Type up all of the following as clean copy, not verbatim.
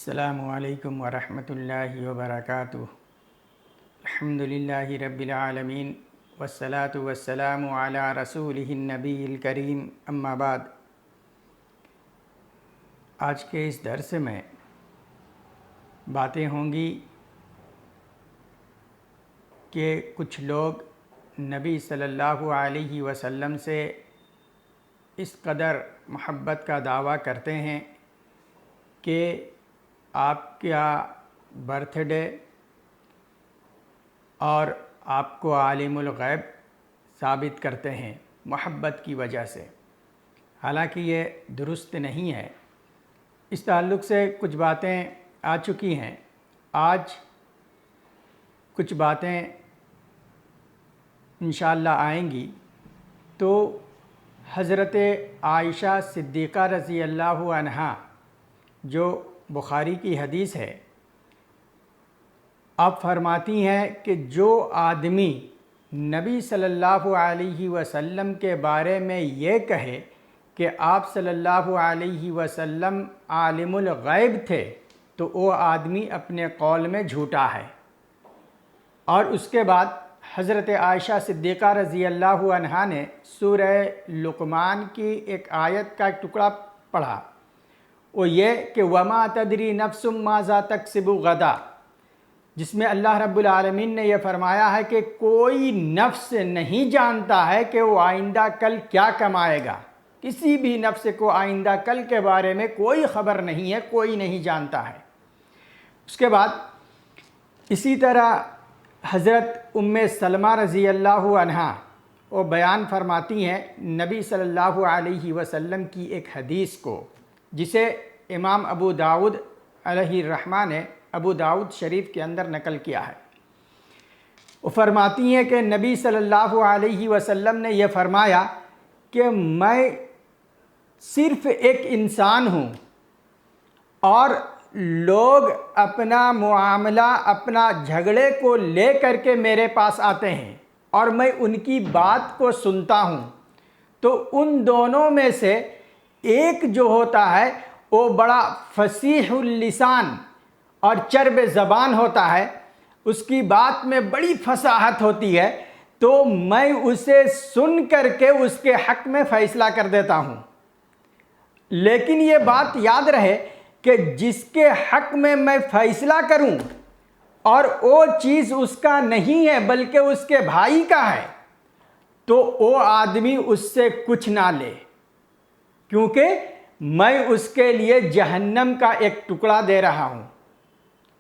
السلام علیکم ورحمۃ اللہ وبرکاتہ۔ الحمدللہ رب العالمین والصلاة والسلام علی رسولہ النبی الکریم، اما بعد۔ آج کے اس درس میں باتیں ہوں گی کہ کچھ لوگ نبی صلی اللہ علیہ وسلم سے اس قدر محبت کا دعویٰ کرتے ہیں کہ آپ کا برتھ ڈے اور آپ کو عالم الغیب ثابت کرتے ہیں محبت کی وجہ سے، حالانکہ یہ درست نہیں ہے۔ اس تعلق سے کچھ باتیں آ چکی ہیں، آج کچھ باتیں انشاءاللہ آئیں گی۔ تو حضرت عائشہ صدیقہ رضی اللہ عنہا، جو بخاری کی حدیث ہے، آپ فرماتی ہیں کہ جو آدمی نبی صلی اللہ علیہ وسلم کے بارے میں یہ کہے کہ آپ صلی اللہ علیہ وسلم عالم الغیب تھے تو وہ آدمی اپنے قول میں جھوٹا ہے۔ اور اس کے بعد حضرت عائشہ صدیقہ رضی اللہ عنہا نے سورہ لقمان کی ایک آیت کا ایک ٹکڑا پڑھا، وہ یہ کہ وَمَا تَدْرِي نَفْسٌ مَاذَا تَكْسِبُ غَدًا، جس میں اللہ رب العالمین نے یہ فرمایا ہے کہ کوئی نفس نہیں جانتا ہے کہ وہ آئندہ کل کیا کمائے گا۔ کسی بھی نفس کو آئندہ کل کے بارے میں کوئی خبر نہیں ہے، کوئی نہیں جانتا ہے۔ اس کے بعد اسی طرح حضرت ام سلمہ رضی اللہ عنہا وہ بیان فرماتی ہیں نبی صلی اللہ علیہ وسلم کی ایک حدیث کو، جسے امام ابو داؤد علیہ الرحمہ نے ابو داؤد شریف کے اندر نقل کیا ہے۔ وہ فرماتی ہیں کہ نبی صلی اللہ علیہ وسلم نے یہ فرمایا کہ میں صرف ایک انسان ہوں اور لوگ اپنا معاملہ، اپنا جھگڑے کو لے کر کے میرے پاس آتے ہیں اور میں ان کی بات کو سنتا ہوں، تو ان دونوں میں سے ایک جو ہوتا ہے وہ بڑا فصیح اللسان اور چرب زبان ہوتا ہے، اس کی بات میں بڑی فصاحت ہوتی ہے، تو میں اسے سن کر کے اس کے حق میں فیصلہ کر دیتا ہوں۔ لیکن یہ بات یاد رہے کہ جس کے حق میں میں فیصلہ کروں اور وہ چیز اس کا نہیں ہے بلکہ اس کے بھائی کا ہے، تو وہ آدمی اس سے کچھ نہ لے، کیونکہ میں اس کے لیے جہنم کا ایک ٹکڑا دے رہا ہوں۔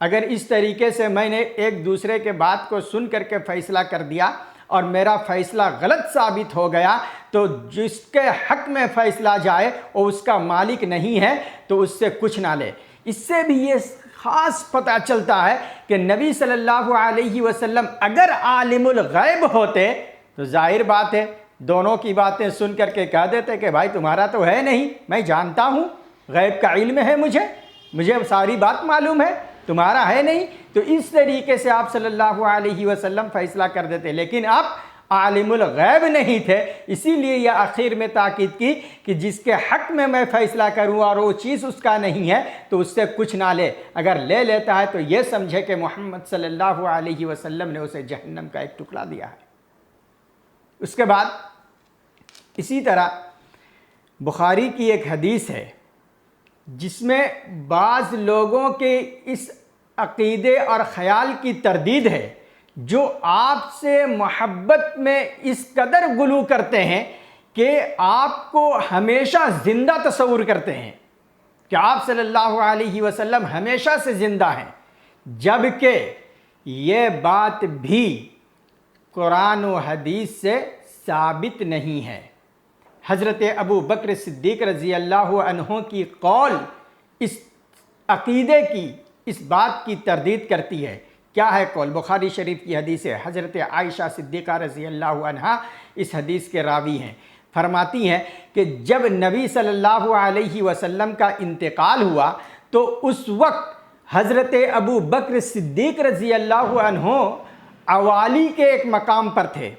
اگر اس طریقے سے میں نے ایک دوسرے کے بات کو سن کر کے فیصلہ کر دیا اور میرا فیصلہ غلط ثابت ہو گیا، تو جس کے حق میں فیصلہ جائے وہ اس کا مالک نہیں ہے، تو اس سے کچھ نہ لے۔ اس سے بھی یہ خاص پتہ چلتا ہے کہ نبی صلی اللہ علیہ وسلم اگر عالم الغیب ہوتے تو ظاہر بات ہے دونوں کی باتیں سن کر کے کہہ دیتے کہ بھائی تمہارا تو ہے نہیں، میں جانتا ہوں، غیب کا علم ہے، مجھے ساری بات معلوم ہے، تمہارا ہے نہیں، تو اس طریقے سے آپ صلی اللہ علیہ وسلم فیصلہ کر دیتے۔ لیکن آپ عالم الغیب نہیں تھے، اسی لیے یہ آخر میں تاکید کی کہ جس کے حق میں فیصلہ کروں اور وہ چیز اس کا نہیں ہے تو اس سے کچھ نہ لے، اگر لے لیتا ہے تو یہ سمجھے کہ محمد صلی اللہ علیہ وسلم نے اسے جہنم کا ایک ٹکڑا دیا ہے۔ اس کے بعد اسی طرح بخاری کی ایک حدیث ہے جس میں بعض لوگوں کے اس عقیدے اور خیال کی تردید ہے جو آپ سے محبت میں اس قدر غلو کرتے ہیں کہ آپ کو ہمیشہ زندہ تصور کرتے ہیں کہ آپ صلی اللہ علیہ وسلم ہمیشہ سے زندہ ہیں، جبکہ یہ بات بھی قرآن و حدیث سے ثابت نہیں ہے۔ حضرت ابو بکر صدیق رضی اللہ عنہ کی قول اس عقیدے کی، اس بات کی تردید کرتی ہے۔ کیا ہے قول؟ بخاری شریف کی حدیث ہے، حضرت عائشہ صدیقہ رضی اللہ عنہا اس حدیث کے راوی ہیں، فرماتی ہیں کہ جب نبی صلی اللہ علیہ وسلم کا انتقال ہوا تو اس وقت حضرت ابو بکر صدیق رضی اللہ عنہ عوالی کے ایک مقام پر تھے،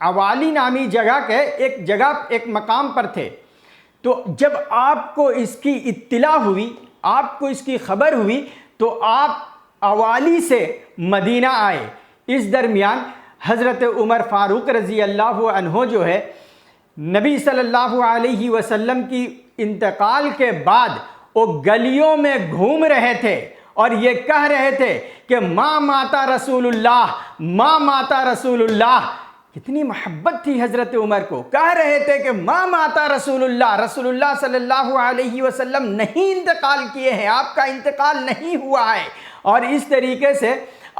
عوالی نامی جگہ کے ایک مقام پر تھے۔ تو جب آپ کو اس کی اطلاع ہوئی، آپ کو اس کی خبر ہوئی تو آپ اوالی سے مدینہ آئے۔ اس درمیان حضرت عمر فاروق رضی اللہ عنہ جو ہے نبی صلی اللہ علیہ وسلم کی انتقال کے بعد وہ گلیوں میں گھوم رہے تھے اور یہ کہہ رہے تھے کہ ما ماتا رسول اللہ، ما ماتا رسول اللہ۔ کتنی محبت تھی حضرت عمر کو، کہہ رہے تھے کہ ما ماتا رسول اللہ، رسول اللہ صلی اللہ علیہ وسلم نہیں انتقال کیے ہیں، آپ کا انتقال نہیں ہوا ہے، اور اس طریقے سے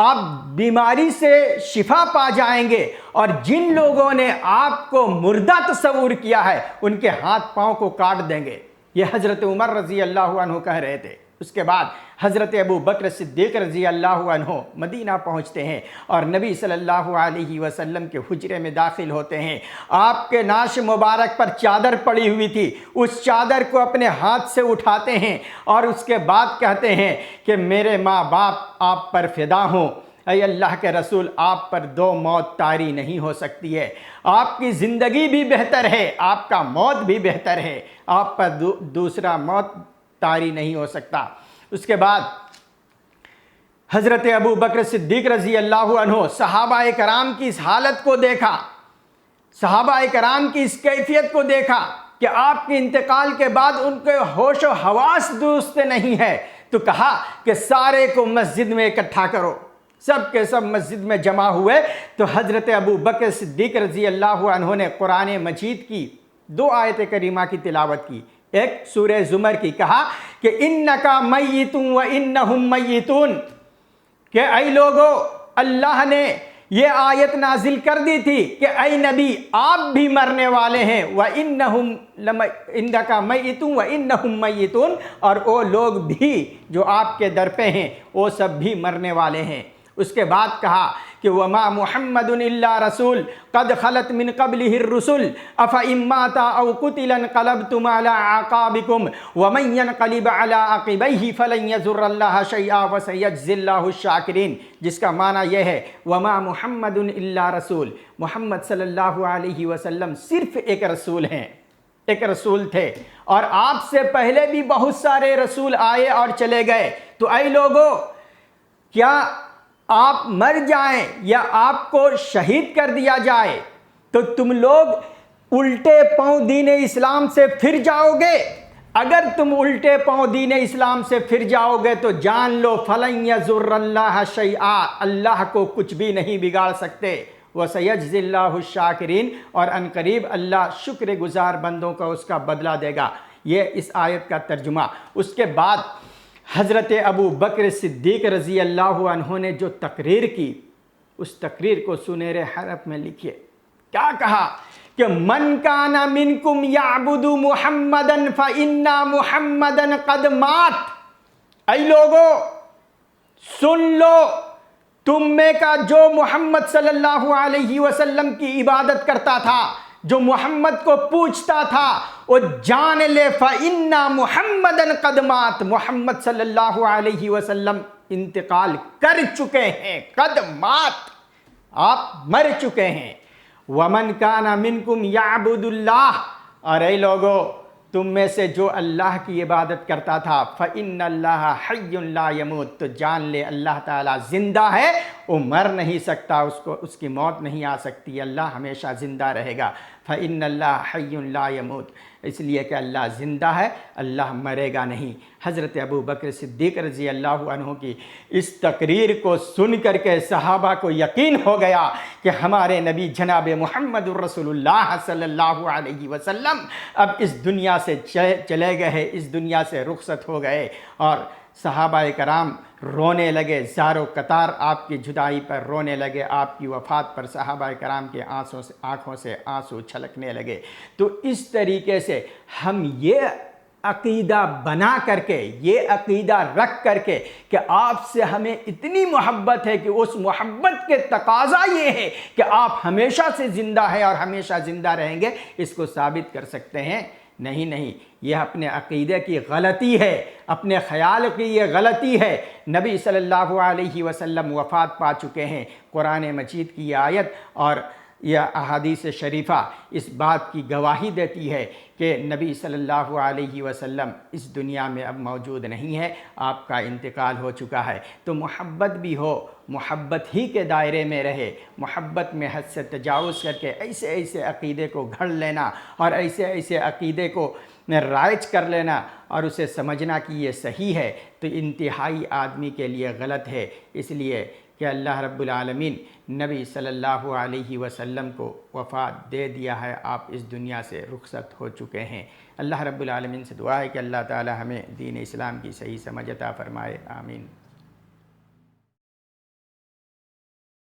آپ بیماری سے شفا پا جائیں گے، اور جن لوگوں نے آپ کو مردہ تصور کیا ہے ان کے ہاتھ پاؤں کو کاٹ دیں گے۔ یہ حضرت عمر رضی اللہ عنہ کہہ رہے تھے۔ اس کے بعد حضرت ابو بکر صدیق رضی اللہ عنہ مدینہ پہنچتے ہیں اور نبی صلی اللہ علیہ وسلم کے حجرے میں داخل ہوتے ہیں۔ آپ کے ناش مبارک پر چادر پڑی ہوئی تھی، اس چادر کو اپنے ہاتھ سے اٹھاتے ہیں اور اس کے بعد کہتے ہیں کہ میرے ماں باپ آپ پر فدا ہوں، اے اللہ کے رسول آپ پر دو موت طاری نہیں ہو سکتی ہے، آپ کی زندگی بھی بہتر ہے، آپ کا موت بھی بہتر ہے، آپ پر دوسرا موت طاری نہیں ہو سکتا۔ اس کے بعد حضرت ابو بکر صدیق رضی اللہ عنہ صحابہ کرام کی اس حالت کو دیکھا، صحابہ کرام کی اس کیفیت کو دیکھا کہ آپ کے انتقال کے بعد ان کے ہوش و حواس درست نہیں ہے، تو کہا کہ سارے کو مسجد میں اکٹھا کرو۔ سب کے سب مسجد میں جمع ہوئے تو حضرت ابو بکر صدیق رضی اللہ عنہ نے قرآن مجید کی دو آیت کریمہ کی تلاوت کی۔ ایک سورہ زمر کی، کہا کہ انکا میتون و انہم میتون، کہ اے لوگو اللہ نے یہ آیت نازل کر دی تھی کہ اے نبی آپ بھی مرنے والے ہیں، انکا میتون و انہم میتون، اور وہ لوگ بھی جو آپ کے در پہ ہیں وہ سب بھی مرنے والے ہیں۔ اس کے بعد کہا کہ وما محمد الا رسول قد خلت من قبلہ الرسل افإن مات او قتل انقلبتم على اعقابکم ومن ينقلب على عقبیہ فلن یضر اللہ شیئا وسیجزی اللہ الشاکرین، جس کا معنی یہ ہے وما محمد الا رسول، محمد صلی اللہ علیہ وسلم صرف ایک رسول ہیں، ایک رسول تھے، اور آپ سے پہلے بھی بہت سارے رسول آئے اور چلے گئے، تو اے لوگو کیا آپ مر جائیں یا آپ کو شہید کر دیا جائے تو تم لوگ الٹے پاؤں دین اسلام سے پھر جاؤ گے؟ اگر تم الٹے پاؤں دین اسلام سے پھر جاؤ گے تو جان لو فلن یضر اللہ شیئا، اللہ کو کچھ بھی نہیں بگاڑ سکتے، وسیجزی اللہ الشاکرین، اور ان قریب اللہ شکر گزار بندوں کا اس کا بدلہ دے گا۔ یہ اس آیت کا ترجمہ۔ اس کے بعد حضرت ابو بکر صدیق رضی اللہ عنہ نے جو تقریر کی، اس تقریر کو سنہرے حرف میں لکھیے۔ کیا کہا کہ من کان منکم یعبد محمدا فإن محمدا قد مات، اے لوگو سن لو، تم میں کا جو محمد صلی اللہ علیہ وسلم کی عبادت کرتا تھا، جو محمد کو پوچھتا تھا، وہ جان لے فإن محمدا قد مات، محمد صلی اللہ علیہ وسلم انتقال کر چکے ہیں، قد مات، آپ مر چکے ہیں۔ ومن کان منکم یعبد اللہ، اور اے لوگو تم میں سے جو اللہ کی عبادت کرتا تھا، فإن اللہ حی لا یموت، تو جان لے اللہ تعالیٰ زندہ ہے، وہ مر نہیں سکتا، اس کی موت نہیں آ سکتی، اللہ ہمیشہ زندہ رہے گا۔ فإن اللہ حی لا یموت، اس لیے کہ اللہ زندہ ہے، اللہ مرے گا نہیں۔ حضرت ابو بکر صدیق رضی اللہ عنہ کی اس تقریر کو سن کر کے صحابہ کو یقین ہو گیا کہ ہمارے نبی جناب محمد الرسول اللہ صلی اللہ علیہ وسلم اب اس دنیا سے چلے گئے، اس دنیا سے رخصت ہو گئے، اور صحابہ کرام رونے لگے، زار و قطار آپ کی جدائی پر رونے لگے، آپ کی وفات پر صحابہ کرام کے آنکھوں سے آنسو چھلکنے لگے۔ تو اس طریقے سے ہم یہ عقیدہ بنا کر کے، یہ عقیدہ رکھ کر کے کہ آپ سے ہمیں اتنی محبت ہے کہ اس محبت کے تقاضا یہ ہے کہ آپ ہمیشہ سے زندہ ہیں اور ہمیشہ زندہ رہیں گے، اس کو ثابت کر سکتے ہیں؟ نہیں، یہ اپنے عقیدے کی غلطی ہے، اپنے خیال کی یہ غلطی ہے۔ نبی صلی اللہ علیہ وسلم وفات پا چکے ہیں، قرآن مجید کی یہ آیت اور یا احادیث شریفہ اس بات کی گواہی دیتی ہے کہ نبی صلی اللہ علیہ وسلم اس دنیا میں اب موجود نہیں ہے، آپ کا انتقال ہو چکا ہے۔ تو محبت بھی ہو، محبت ہی کے دائرے میں رہے، محبت میں حد سے تجاوز کر کے ایسے ایسے عقیدے کو گھڑ لینا اور ایسے ایسے عقیدے کو رائج کر لینا اور اسے سمجھنا کہ یہ صحیح ہے، تو انتہائی آدمی کے لیے غلط ہے۔ اس لیے کہ اللہ رب العالمین نبی صلی اللہ علیہ وسلم کو وفات دے دیا ہے، آپ اس دنیا سے رخصت ہو چکے ہیں۔ اللہ رب العالمین سے دعا ہے کہ اللہ تعالی ہمیں دین اسلام کی صحیح سمجھ عطا فرمائے، آمین۔